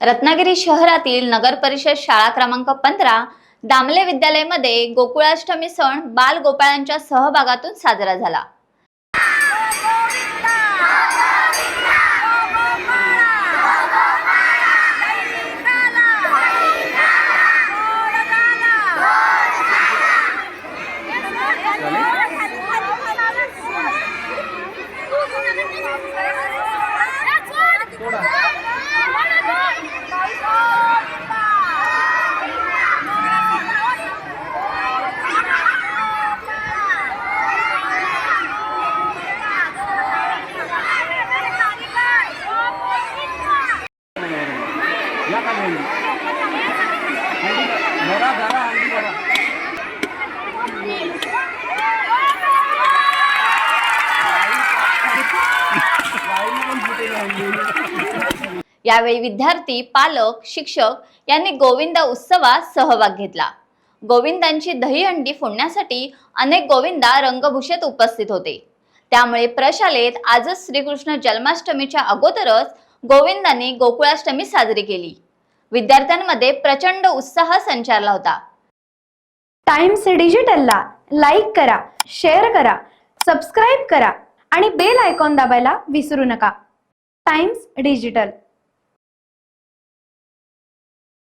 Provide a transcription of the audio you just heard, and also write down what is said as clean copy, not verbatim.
रत्नागिरी शहरातील नगर परिषद शाळा क्रमांक 15 दामले विद्यालयामध्ये गोकुळाष्टमी सण बाल गोपाळांच्या सहभागातून साजरा झाला। यावेळी विद्यार्थी, पालक, शिक्षक यांनी गोविंदा उत्सवात सहभाग घेतला। गोविंदांची दहीहंडी फोडण्यासाठी अनेक गोविंदा रंगभूषेत उपस्थित होते। त्यामुळे प्रशालेत आजच श्रीकृष्ण जन्माष्टमीच्या अगोदरच गोविंदांनी गोकुळाष्टमी साजरी केली। विद्यार्थ्यांमध्ये प्रचंड उत्साह संचारला होता। टाइम्स डिजिटलला लाईक करा, शेअर करा, सबस्क्राइब करा आणि बेल आयकॉन दाबायला विसरू नका। Times digital.